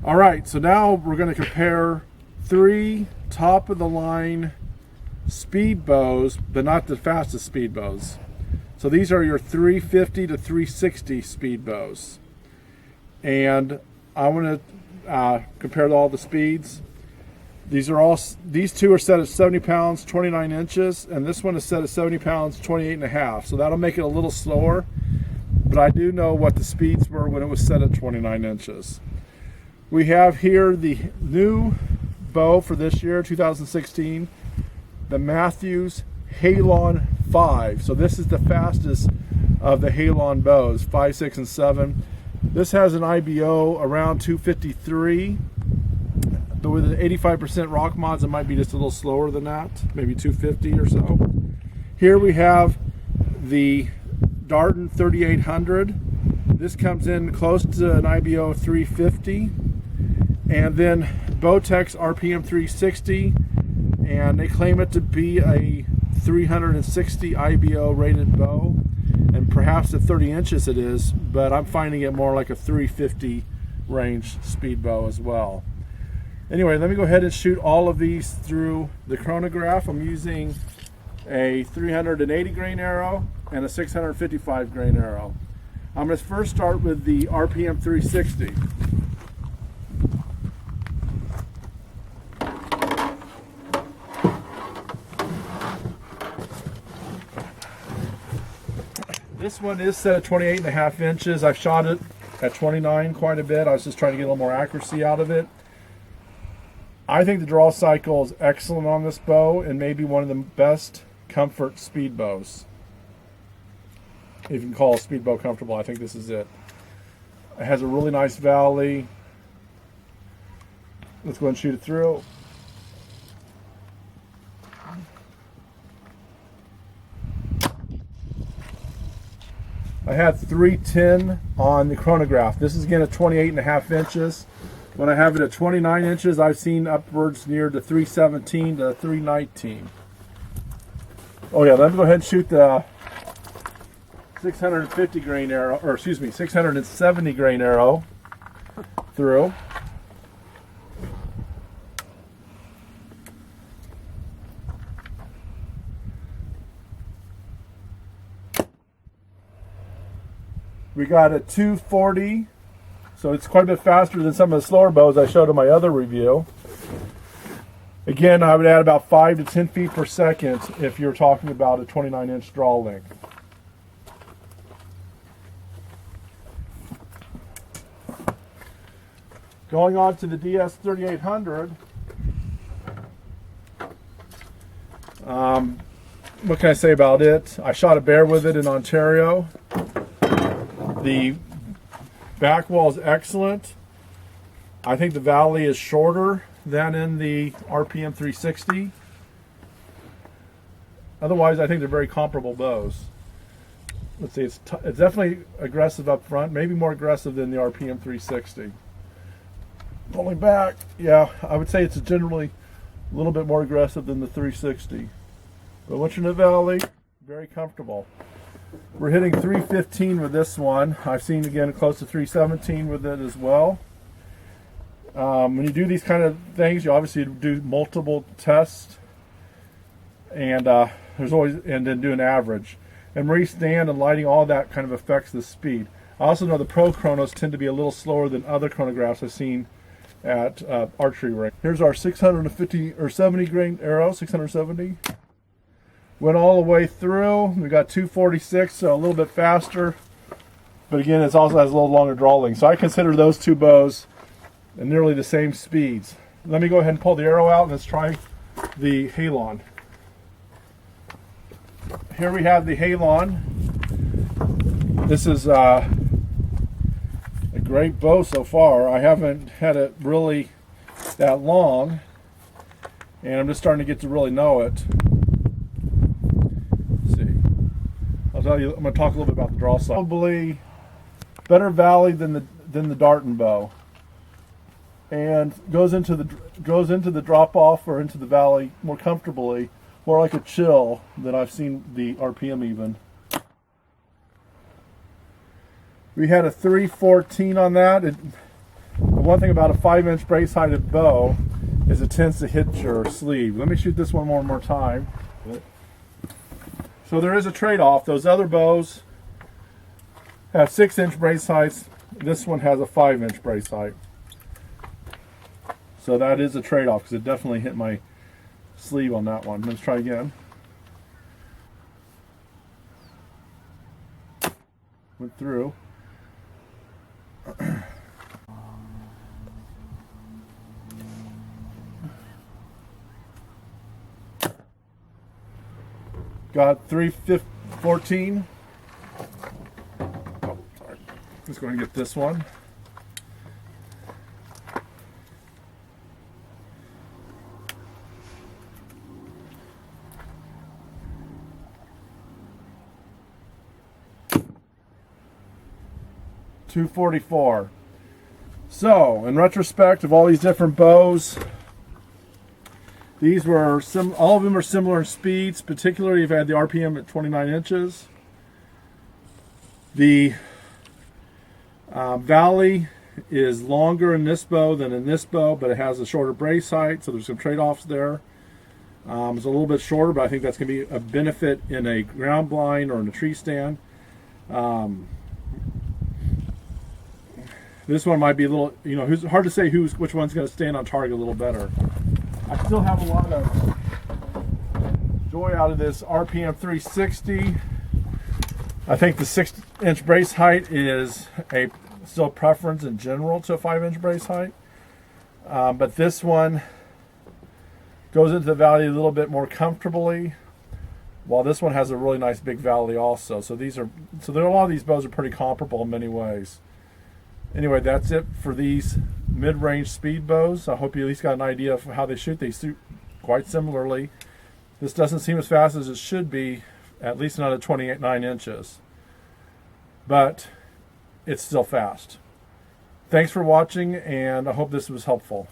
All right, so now we're going to compare 3 top-of-the-line speed bows, but not the fastest speed bows. So these are your 350 to 360 speed bows. And I want to compare all the speeds. These two are set at 70 pounds, 29 inches, and this one is set at 70 pounds, 28 and a half. So that'll make it a little slower, but I do know what the speeds were when it was set at 29 inches. We have here the new bow for this year, 2016, the Mathews Halon 5. So this is the fastest of the Halon bows, 5, 6, and 7. This has an IBO around 253, but with an 85% rock mods, it might be just a little slower than that, maybe 250 or so. Here we have the Darton 3800. This comes in close to an IBO of 350. And then Bowtech RPM 360, and they claim it to be a 360 IBO rated bow, and perhaps at 30 inches it is, but I'm finding it more like a 350 range speed bow as well. Anyway, let me go ahead and shoot all of these through the chronograph. I'm using a 380 grain arrow and a 655 grain arrow. I'm going to first start with the RPM 360. This one is set at 28 and a half inches. I've shot it at 29 quite a bit. I was just trying to get a little more accuracy out of it. I think the draw cycle is excellent on this bow and maybe one of the best comfort speed bows. If you can call a speed bow comfortable, I think this is it. It has a really nice valley. Let's go ahead and shoot it through. I had 310 on the chronograph. This is again at 28 and a half inches. When I have it at 29 inches, I've seen upwards near to 317 to 319. Oh yeah, let me go ahead and shoot the 650 grain arrow, or excuse me, 670 grain arrow through. We got a 240, so it's quite a bit faster than some of the slower bows I showed in my other review. Again, I would add about 5 to 10 feet per second if you're talking about a 29-inch draw length. Going on to the DS 3800. What can I say about it? I shot a bear with it in Ontario. The back wall is excellent. I think the valley is shorter than in the RPM 360. Otherwise, I think they're very comparable bows. Let's see, it's definitely aggressive up front, maybe more aggressive than the RPM 360. Pulling back, yeah, I would say it's generally a little bit more aggressive than the 360. But once you're in the valley, very comfortable. We're hitting 315 with this one. I've seen again close to 317 with it as well. When you do these kind of things, you obviously do multiple tests, and then do an average. And where you stand and lighting, all that kind of affects the speed. I also know the pro chronos tend to be a little slower than other chronographs I've seen at archery ring. Here's our 650 or 70 grain arrow, 670. Went all the way through. We got 246, so a little bit faster. But again, it also has a little longer draw length. So I consider those two bows nearly the same speeds. Let me go ahead and pull the arrow out and let's try the Halon. Here we have the Halon. This is a great bow so far. I haven't had it really that long, and I'm just starting to get to really know it. I'm going to talk a little bit about the draw cycle. Probably better valley than the Darton bow, and goes into the drop off or into the valley more comfortably, more like a chill than I've seen the RPM even. We had a 314 on that. It one thing about a 5-inch brace-heighted bow is it tends to hit your sleeve. Let me shoot this one more time. So there is a trade-off. Those other bows have 6-inch brace heights. This one has a 5-inch brace height. So that is a trade-off because it definitely hit my sleeve on that one. Let's try again. Went through. Got 314. Oh, sorry. Just going to get this one. .244. So, in retrospect of all these different bows, these were all of them are similar in speeds, particularly if I had the RPM at 29 inches. The valley is longer in this bow than in this bow, but it has a shorter brace height, so there's some trade-offs there. It's a little bit shorter, but I think that's going to be a benefit in a ground blind or in a tree stand. This one might be a little, it's hard to say which one's going to stand on target a little better. I still have a lot of joy out of this RPM 360. I think the 6-inch brace height is still preference in general to a 5-inch brace height. But this one goes into the valley a little bit more comfortably, while this one has a really nice big valley also. So a lot of these bows are pretty comparable in many ways. Anyway, that's it for these mid-range speed bows. I hope you at least got an idea of how they shoot. They shoot quite similarly. This doesn't seem as fast as it should be, at least not at 29 inches. But it's still fast. Thanks for watching, and I hope this was helpful.